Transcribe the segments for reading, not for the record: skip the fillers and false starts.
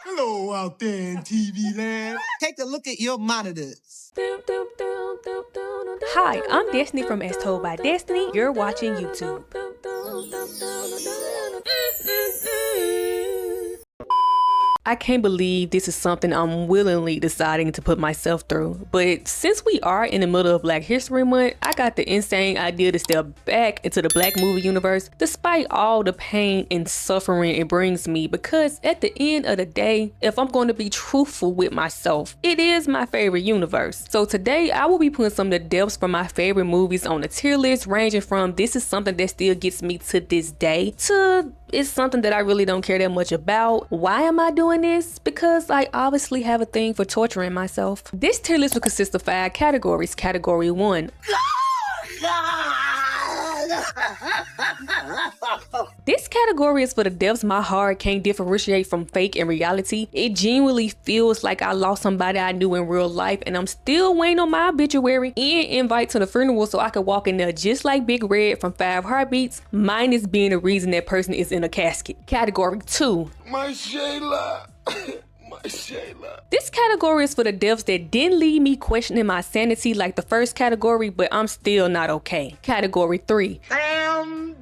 Hello out there in TV land. Take a look at your monitors. Hi, I'm Destiny from As Told by Destiny. You're watching YouTube. I can't believe this is something I'm willingly deciding to put myself through. But since we are in the middle of Black History Month, I got the insane idea to step back into the Black movie universe despite all the pain and suffering it brings me, because at the end of the day, if I'm going to be truthful with myself, it is my favorite universe. So today I will be putting some of the depths from my favorite movies on the tier list, ranging from this is something that still gets me to this day to it's something that I really don't care that much about. Why am I doing this? Because I obviously have a thing for torturing myself. This tier list will consist of 5 categories. Category 1. This category is for the depths my heart can't differentiate from fake and reality. It genuinely feels like I lost somebody I knew in real life and I'm still waiting on my obituary and invite to the funeral so I could walk in there just like Big Red from 5 Heartbeats, minus being the reason that person is in a casket. Category 2. My Shayla. My Shayla. This category is for the deaths that didn't leave me questioning my sanity like the first category, but I'm still not okay. Category 3. Damn.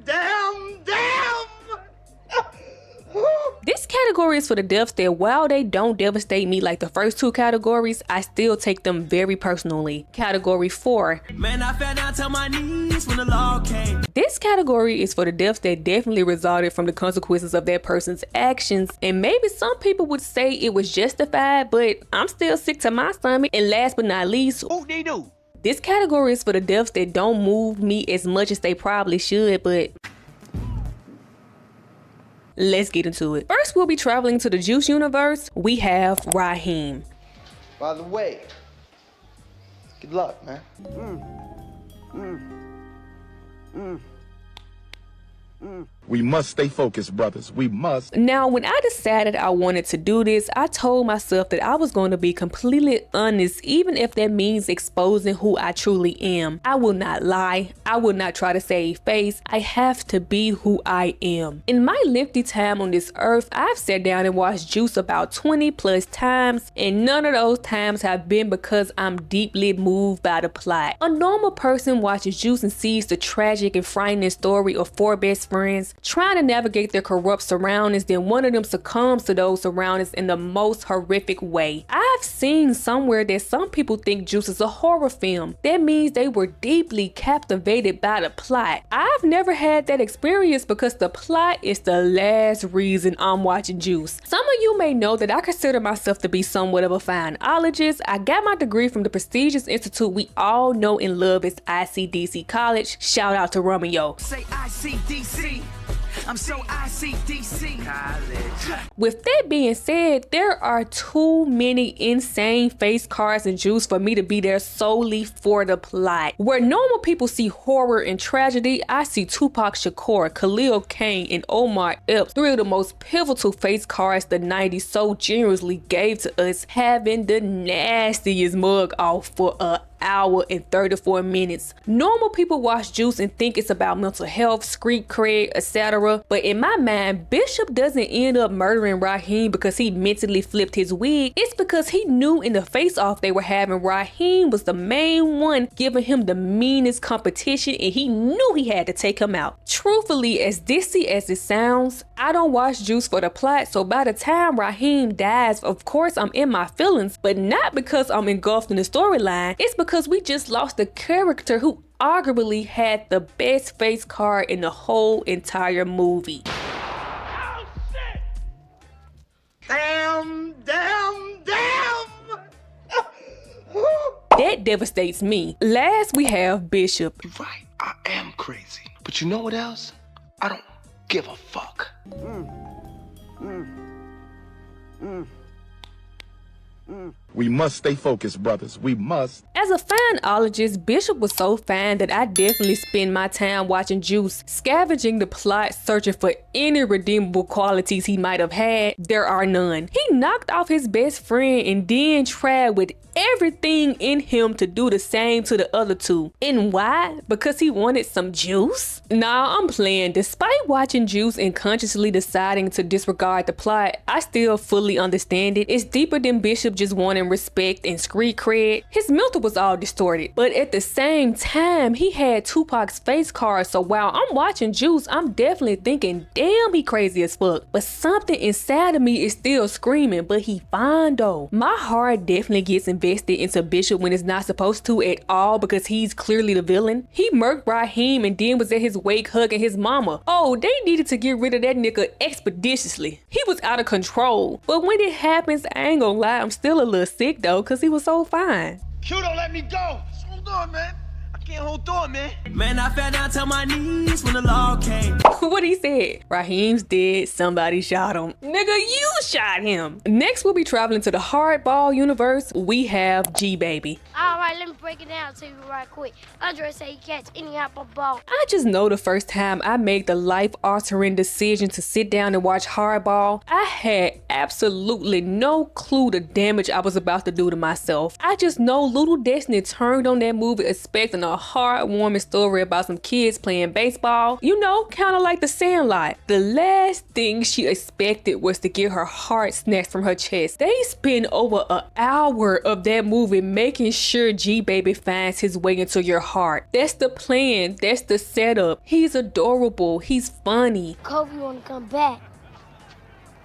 This category is for the deaths that while they don't devastate me like the first 2 categories, I still take them very personally. Category 4. Man, I fell down to my knees when the law came. This category is for the deaths that definitely resulted from the consequences of that person's actions, and maybe some people would say it was justified, but I'm still sick to my stomach. And last but not least, Whoop-de-doo. this category is for the deaths that don't move me as much as they probably should, but let's get into it. First, we'll be traveling to the Juice universe. We have Raheem. By the way, good luck, man. We must stay focused, brothers. We must. Now, when I decided I wanted to do this, I told myself that I was going to be completely honest, even if that means exposing who I truly am. I will not lie. I will not try to save face. I have to be who I am. In my lengthy time on this earth, I've sat down and watched Juice about 20 plus times, and none of those times have been because I'm deeply moved by the plot. A normal person watches Juice and sees the tragic and frightening story of 4 best friends trying to navigate their corrupt surroundings, then one of them succumbs to those surroundings in the most horrific way. I've seen somewhere that some people think Juice is a horror film. That means they were deeply captivated by the plot. I've never had that experience because the plot is the last reason I'm watching Juice. Some of you may know that I consider myself to be somewhat of a fineologist. I got my degree from the prestigious institute we all know and love as ICDC College. Shout out to Romeo. Say ICDC. I'm so ICDC. College. With that being said, there are too many insane face cards and Juice for me to be there solely for the plot. Where normal people see horror and tragedy, I see Tupac Shakur, Khalil Kain, and Omar Epps, 3 of the most pivotal face cards the 90s so generously gave to us, having the nastiest mug off for a hour and 34 minutes. Normal people watch Juice and think it's about mental health, street cred, etc. But in my mind, Bishop doesn't end up murdering Raheem because he mentally flipped his wig. It's because he knew in the face-off they were having, Raheem was the main one giving him the meanest competition, and he knew he had to take him out. Truthfully, as dissy as it sounds, I don't watch Juice for the plot, so by the time Raheem dies, of course I'm in my feelings, but not because I'm engulfed in the storyline. It's because we just lost the character who arguably had the best face card in the whole entire movie. Oh, shit. Damn. That devastates me. Last, we have Bishop. You're right, I am crazy. But you know what else? I don't give a fuck. We must stay focused, brothers. We must. As a fanologist, Bishop was so fine that I definitely spend my time watching Juice, scavenging the plot, searching for any redeemable qualities he might have had. There are none. He knocked off his best friend and then tried with everything in him to do the same to the other two. And why? Because he wanted some juice? Nah, I'm playing. Despite watching Juice and consciously deciding to disregard the plot, I still fully understand it. It's deeper than Bishop just wanting respect and street cred. His mental was all distorted, but at the same time, he had Tupac's face card, so while I'm watching Juice, I'm definitely thinking, damn, he crazy as fuck. But something inside of me is still screaming, but he fine though. My heart definitely gets invested into Bishop when it's not supposed to at all because he's clearly the villain. He murked Raheem and then was at his wake hugging his mama. Oh, they needed to get rid of that nigga expeditiously. He was out of control. But when it happens, I ain't gonna lie, I'm still a little sick though because he was so fine. Q, don't let me go. Just hold on, man. I can't hold on, man. Man, I fell down to my knees when the law came. What he said? Raheem's dead, somebody shot him. Nigga, you shot him. Next, we'll be traveling to the Hardball universe. We have G-Baby. Alright, let me break it down to you right quick. Andre said he catch any apple ball. I just know the first time I made the life-altering decision to sit down and watch Hardball, I had absolutely no clue the damage I was about to do to myself. I just know Little Destiny turned on that movie expecting a heartwarming story about some kids playing baseball. You know, kind of like The Sandlot. The last thing she expected was to get her heart snatched from her chest. They spend over an hour of that movie making sure G-Baby finds his way into your heart. That's the plan. That's the setup. He's adorable. He's funny. Kobe wanna come back.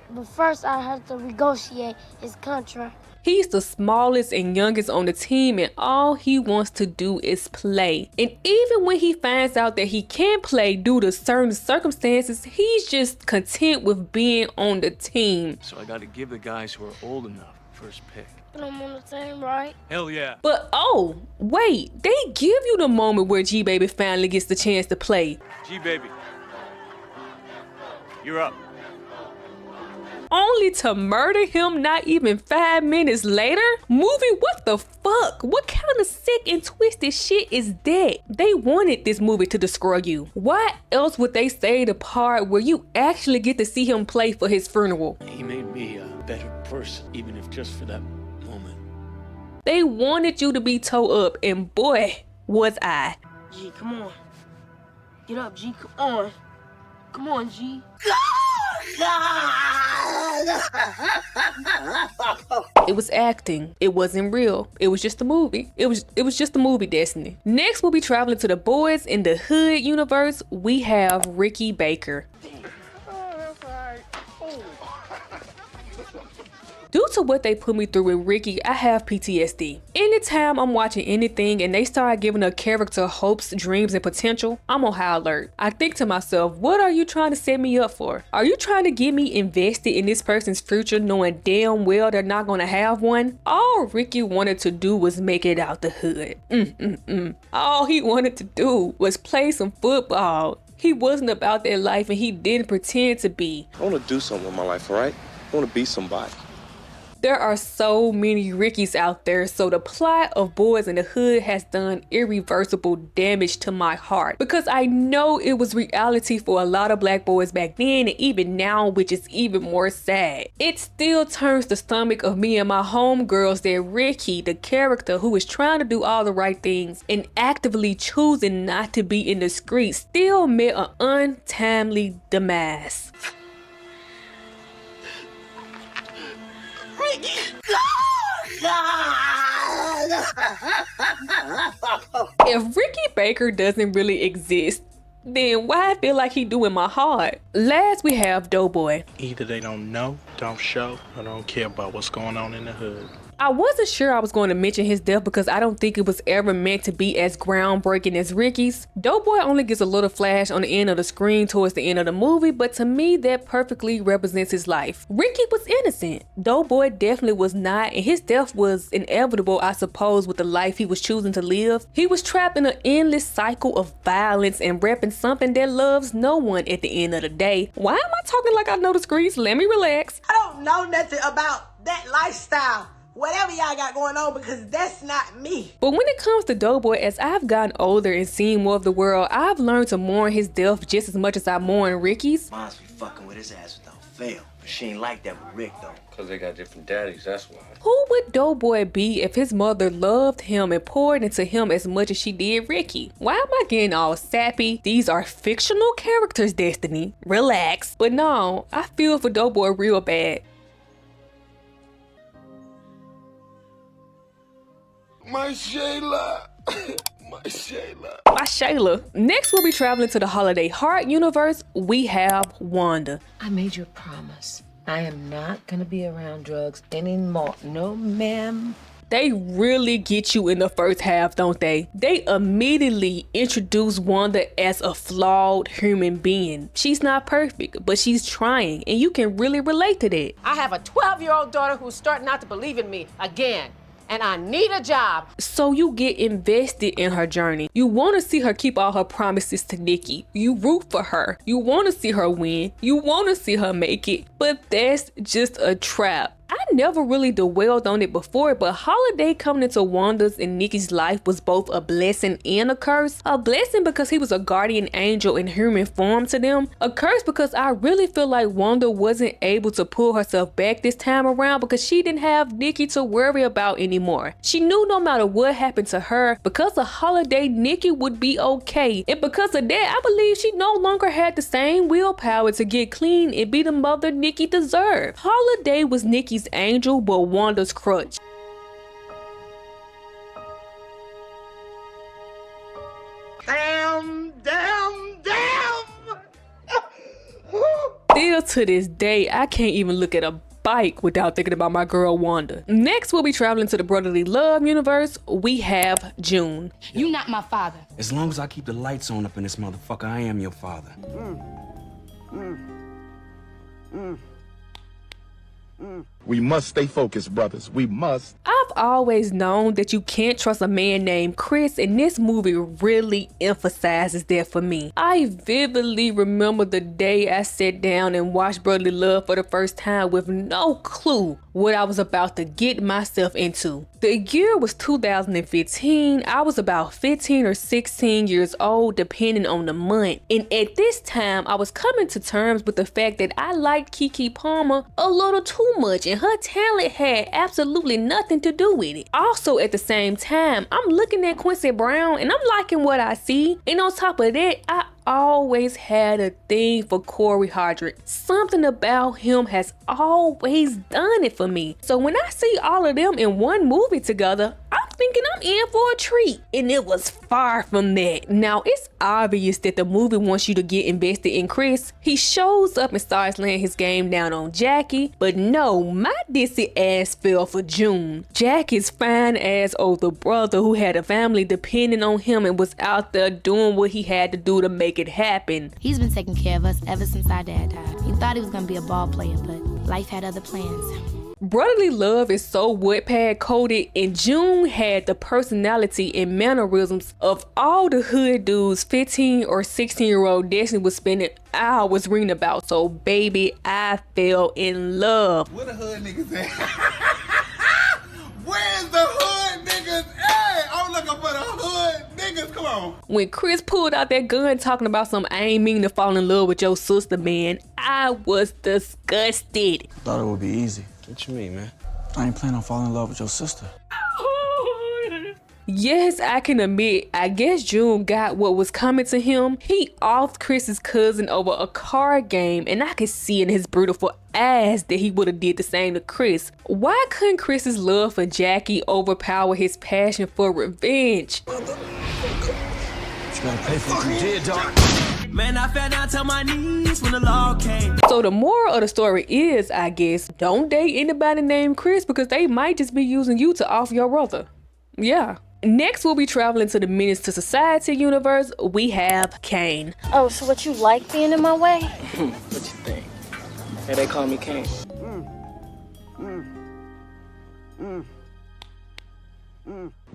But first I have to negotiate his contract. He's the smallest and youngest on the team and all he wants to do is play. And even when he finds out that he can't play due to certain circumstances, he's just content with being on the team. So I gotta give the guys who are old enough first pick. But I'm on the team, right? Hell yeah. But oh, wait, they give you the moment where G-Baby finally gets the chance to play. G-Baby. You're up. Only to murder him not even 5 minutes later? Movie, what the fuck? What kind of sick and twisted shit is that? They wanted this movie to destroy you. Why else would they say the part where you actually get to see him play for his funeral? He made me a better person, even if just for that moment. They wanted you to be toe up, and boy, was I. G, come on. Get up, G, come on. Come on, G. It was acting. It wasn't real. It was just a movie. It was just a movie, Destiny. Next, we'll be traveling to the Boys in the Hood universe. We have Ricky Baker. Due to what they put me through with Ricky, I have PTSD. Anytime I'm watching anything and they start giving a character hopes, dreams, and potential, I'm on high alert. I think to myself, what are you trying to set me up for? Are you trying to get me invested in this person's future knowing damn well they're not gonna have one? All Ricky wanted to do was make it out the hood. All he wanted to do was play some football. He wasn't about that life and he didn't pretend to be. I want to do something with my life, all right? I want to be somebody. There are so many Rickies out there, so the plot of Boys in the Hood has done irreversible damage to my heart because I know it was reality for a lot of black boys back then and even now, which is even more sad. It still turns the stomach of me and my homegirls that Ricky, the character who is trying to do all the right things and actively choosing not to be in the streets, still met an untimely demise. If Ricky Baker doesn't really exist, then why I feel like he do in my heart? Last we have Doughboy. Either they don't know, don't show, or don't care about what's going on in the hood. I wasn't sure I was going to mention his death because I don't think it was ever meant to be as groundbreaking as Ricky's. Doughboy only gets a little flash on the end of the screen towards the end of the movie, but to me that perfectly represents his life. Ricky was innocent. Doughboy definitely was not, and his death was inevitable, I suppose, with the life he was choosing to live. He was trapped in an endless cycle of violence and repping something that loves no one at the end of the day. Why am I talking like I know the screens? Let me relax. I don't know nothing about that lifestyle. whatever y'all got going on, because that's not me. But when it comes to Doughboy, as I've gotten older and seen more of the world, I've learned to mourn his death just as much as I mourn Ricky's. Moms be fucking with his ass without fail. But she ain't like that with Rick, though. Because they got different daddies, that's why. Who would Doughboy be if his mother loved him and poured into him as much as she did Ricky? Why am I getting all sappy? These are fictional characters, Destiny. Relax. But no, I feel for Doughboy real bad. My Shayla. My Shayla. My Shayla. Next, we'll be traveling to the Holiday Heart universe. We have Wanda. I made you a promise. I am not gonna be around drugs anymore. No, ma'am. They really get you in the first half, don't they? They immediately introduce Wanda as a flawed human being. She's not perfect, but she's trying, and you can really relate to that. I have a 12-year-old daughter who's starting not to believe in me again. And I need a job. So you get invested in her journey. You want to see her keep all her promises to Nikki. You root for her. You want to see her win. You want to see her make it. But that's just a trap. I never really dwelled on it before, but Holiday coming into Wanda's and Nikki's life was both a blessing and a curse. A blessing because he was a guardian angel in human form to them. A curse because I really feel like Wanda wasn't able to pull herself back this time around because she didn't have Nikki to worry about anymore. She knew no matter what happened to her, because of Holiday, Nikki would be okay. And because of that, I believe she no longer had the same willpower to get clean and be the mother Nikki deserved. Holiday was Nikki's angel, but Wanda's crutch. Damn. Still to this day, I can't even look at a bike without thinking about my girl Wanda. Next, we'll be traveling to the Brotherly Love universe. We have June. You not my father. As long as I keep the lights on up in this motherfucker, I am your father. We must stay focused, brothers. We must. I've always known that you can't trust a man named Chris, and this movie really emphasizes that for me. I vividly remember the day I sat down and watched Brotherly Love for the first time with no clue what I was about to get myself into. The year was 2015. I was about 15 or 16 years old, depending on the month. And at this time, I was coming to terms with the fact that I liked Keke Palmer a little too much, and her talent had absolutely nothing to do with it. Also, at the same time, I'm looking at Quincy Brown and I'm liking what I see. And on top of that, I always had a thing for Corey Hardrick. Something about him has always done it for me. So when I see all of them in one movie together, I'm thinking I'm in for a treat. And it was far from that. Now, it's obvious that the movie wants you to get invested in Chris. He shows up and starts laying his game down on Jackie. But no, my dissy ass fell for June. Jackie's fine ass older brother who had a family depending on him and was out there doing what he had to do to make it happen. He's been taking care of us ever since our dad died. He thought he was gonna be a ball player, but life had other plans. Brotherly Love is so Wattpad coded, and June had the personality and mannerisms of all the hood dudes 15 or 16-year-old Destiny was spending hours reading about. So baby, I fell in love. Where the hood niggas at? Where's the hood niggas at? I'm looking for the hood niggas, come on. When Chris pulled out that gun talking about some I ain't mean to fall in love with your sister, man, I was disgusted. Thought it would be easy. What you mean, man? I ain't planning on falling in love with your sister. Yes, I can admit, I guess June got what was coming to him. He offed Chris's cousin over a card game, and I could see in his beautiful eyes that he would have did the same to Chris. Why couldn't Chris's love for Jackie overpower his passion for revenge? You gotta pay for what you did, dog. Man, I fell down to my knees when the law came. So the moral of the story is, I guess, don't date anybody named Chris because they might just be using you to off your brother. Yeah. Next, we'll be traveling to the Menace to Society universe. We have Kane. Oh, so what, you like being in my way? What you think? Hey, they call me Kane.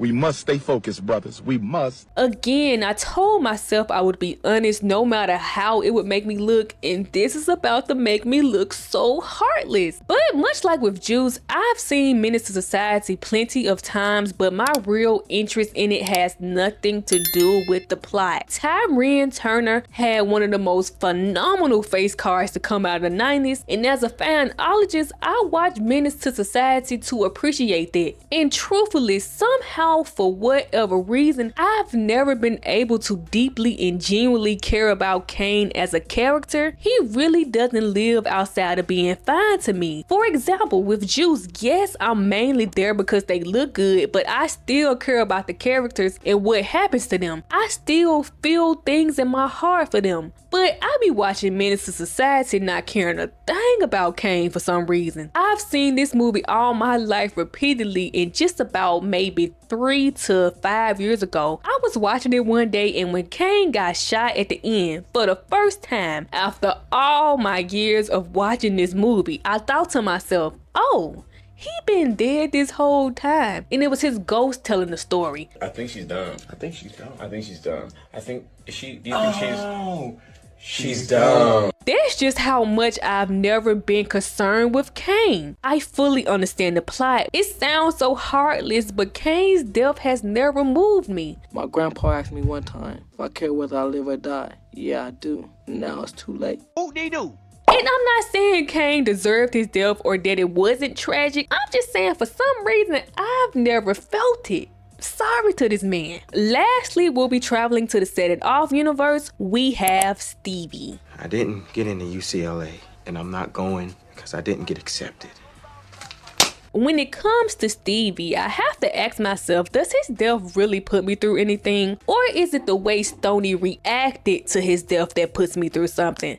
We must stay focused, brothers. We must. Again, I told myself I would be honest no matter how it would make me look, and this is about to make me look so heartless. But much like with Juice, I've seen Menace to Society plenty of times, but my real interest in it has nothing to do with the plot. Tyrone Turner had one of the most phenomenal face cards to come out of the 90s, and as a fanologist, I watched Menace to Society to appreciate that. And truthfully, somehow for whatever reason, I've never been able to deeply and genuinely care about Kane as a character. He really doesn't live outside of being fine to me. For example, with Juice, yes, I'm mainly there because they look good, but I still care about the characters and what happens to them. I still feel things in my heart for them. But I be watching Menace to Society not caring a thing about Kane for some reason. I've seen this movie all my life repeatedly, and just about maybe 3 to 5 years ago, I was watching it one day, and when Kane got shot at the end for the first time after all my years of watching this movie, I thought to myself, oh, he been dead this whole time. And it was his ghost telling the story. I think she's done. I think she's done. I think she's done. I think, do you think she's dumb? That's just how much I've never been concerned with Kane. I fully understand the plot. It sounds so heartless, but Kane's death has never moved me. My grandpa asked me one time if I care whether I live or die. Yeah, I do. Now it's too late. Whoop-de-doo. And I'm not saying Kane deserved his death or that it wasn't tragic. I'm just saying for some reason, I've never felt it. Sorry to this man. Lastly, we'll be traveling to the Set It Off universe. We have Stevie. I didn't get into UCLA, and I'm not going because I didn't get accepted. When it comes to Stevie, I have to ask myself, does his death really put me through anything? Or is it the way Stoney reacted to his death that puts me through something?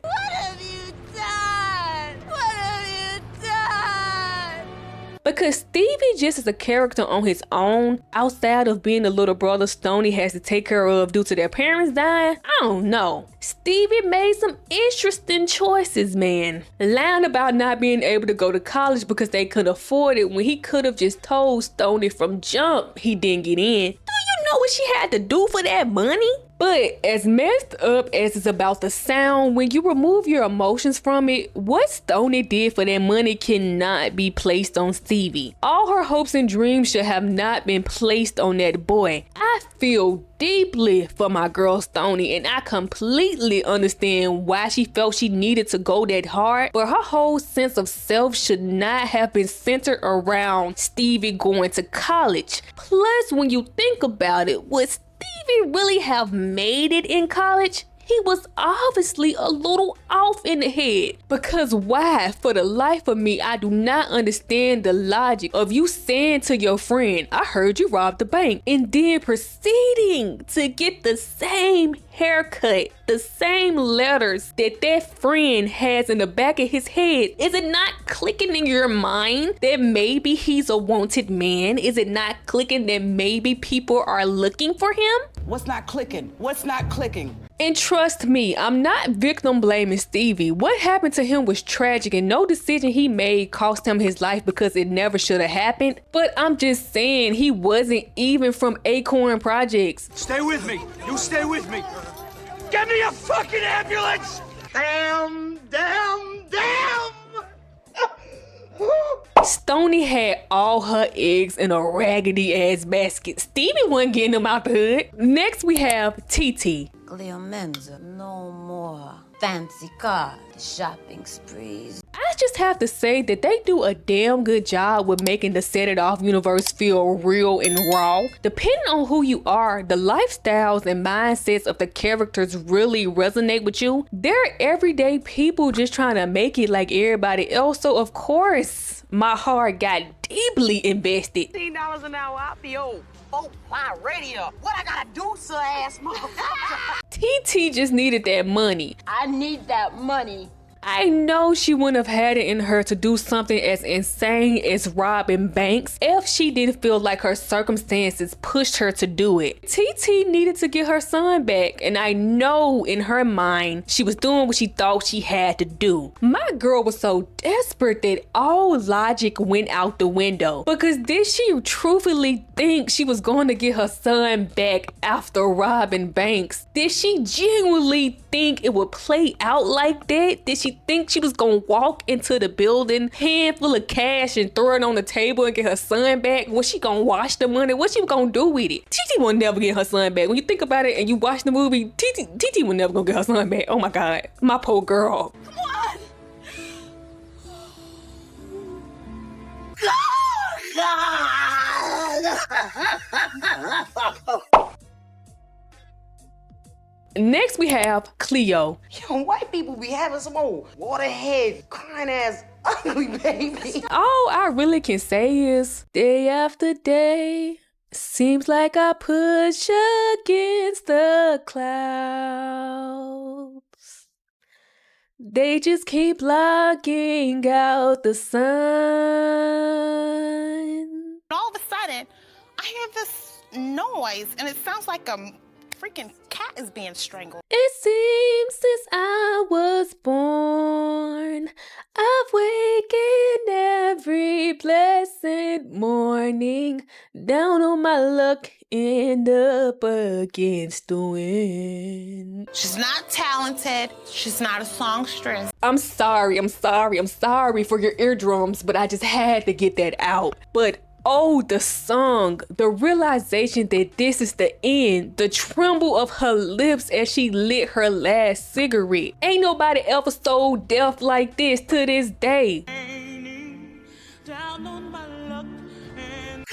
Because Stevie just is a character on his own, outside of being the little brother Stoney has to take care of due to their parents dying. I don't know. Stevie made some interesting choices, man. Lying about not being able to go to college because they couldn't afford it when he could have just told Stoney from jump he didn't get in. Do you know what she had to do for that money? But as messed up as it's about to sound, when you remove your emotions from it, what Stoney did for that money cannot be placed on Stevie. All her hopes and dreams should have not been placed on that boy. I feel deeply for my girl Stoney, and I completely understand why she felt she needed to go that hard, but her whole sense of self should not have been centered around Stevie going to college. Plus, when you think about it, would Stevie really have made it in college? He was obviously a little off in the head. Because why? For the life of me, I do not understand the logic of you saying to your friend, I heard you robbed the bank, and then proceeding to get the same haircut, the same letters that friend has in the back of his head. Is it not clicking in your mind that maybe he's a wanted man? Is it not clicking that maybe people are looking for him? What's not clicking? What's not clicking? And trust me, I'm not victim blaming Stevie. What happened to him was tragic, and no decision he made cost him his life because it never should have happened. But I'm just saying, he wasn't even from Acorn Projects. Stay with me. You stay with me. Get me a fucking ambulance! Damn! Stoney had all her eggs in a raggedy ass basket. Stevie wasn't getting them out the hood. Next we have TT. Cleo Menza, no more fancy cars, shopping sprees. I just have to say that they do a damn good job with making the Set It Off universe feel real and raw. Depending on who you are, the lifestyles and mindsets of the characters really resonate with you. They're everyday people just trying to make it like everybody else, so of course my heart got deeply invested. $15 an hour, I'll be old. Fly radio. What I gotta do, sir ass motherfucker? TT just needed that money. I need that money I know she wouldn't have had it in her to do something as insane as robbing banks if she didn't feel like her circumstances pushed her to do it. TT needed to get her son back, and I know in her mind she was doing what she thought she had to do. My girl was so desperate that all logic went out the window, because did she truthfully think she was going to get her son back after robbing banks? Did she genuinely think it would play out like that? Did she think she was gonna walk into the building, handful of cash, and throw it on the table and get her son back? Was she gonna wash the money? What she gonna do with it? TT will never get her son back. When you think about it and you watch the movie, TT will never gonna get her son back. Oh my God, my poor girl. Come on! Next we have Cleo. Yo, white people be having some old waterhead, crying ass, ugly baby. All I really can say is, day after day, seems like I push against the clouds. They just keep blocking out the sun. All of a sudden, I hear this noise, and it sounds like a freaking cat is being strangled. It seems since I was born, I've wakened every blessed morning, down on my luck, end up against the wind. She's not talented. She's not a songstress. I'm sorry for your eardrums, but I just had to get that out. But oh, the song, the realization that this is the end, the tremble of her lips as she lit her last cigarette. Ain't nobody ever so deaf like this to this day. Down on my luck and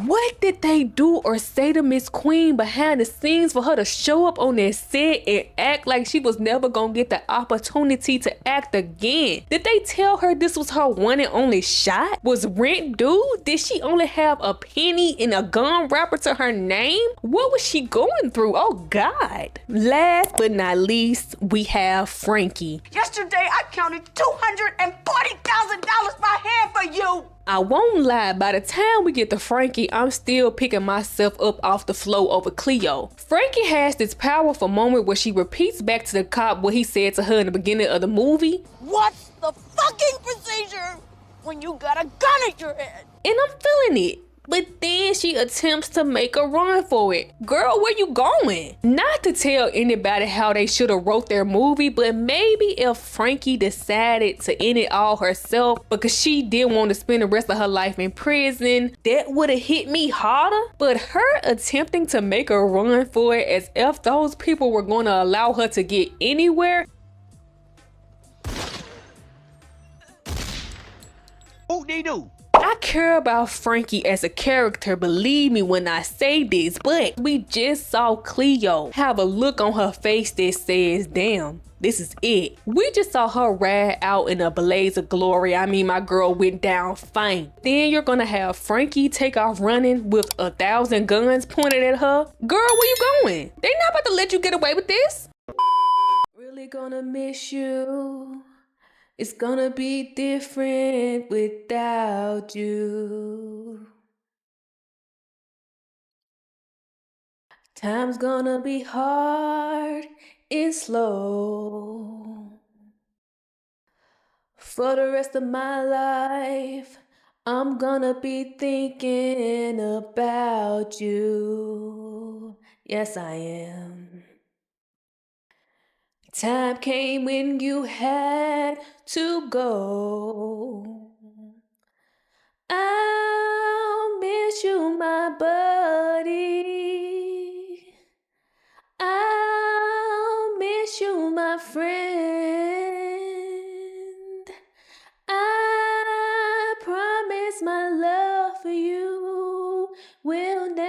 What did they do or say to Miss Queen behind the scenes for her to show up on that set and act like she was never gonna get the opportunity to act again? Did they tell her this was her one and only shot? Was rent due? Did she only have a penny and a gum wrapper to her name? What was she going through? Oh God. Last but not least, we have Frankie. Yesterday, I counted $240,000 by hand for you. I won't lie, by the time we get to Frankie, I'm still picking myself up off the floor over Cleo. Frankie has this powerful moment where she repeats back to the cop what he said to her in the beginning of the movie. What's the fucking procedure when you got a gun at your head? And I'm feeling it. But then she attempts to make a run for it. Girl, where you going? Not to tell anybody how they should have wrote their movie, but maybe if Frankie decided to end it all herself because she didn't want to spend the rest of her life in prison, that would have hit me harder. But her attempting to make a run for it as if those people were going to allow her to get anywhere. Whoop-de-doo. I care about Frankie as a character, believe me when I say this, but we just saw Cleo have a look on her face that says, damn, this is it. We just saw her ride out in a blaze of glory. I mean, my girl went down fine. Then you're gonna have Frankie take off running with 1,000 guns pointed at her. Girl, where you going? They not about to let you get away with this. Really gonna miss you. It's gonna be different without you. Time's gonna be hard and slow. For the rest of my life, I'm gonna be thinking about you. Yes, I am. Time came when you had to go. I'll miss you, my buddy. I'll miss you, my friend. I promise my love for you will never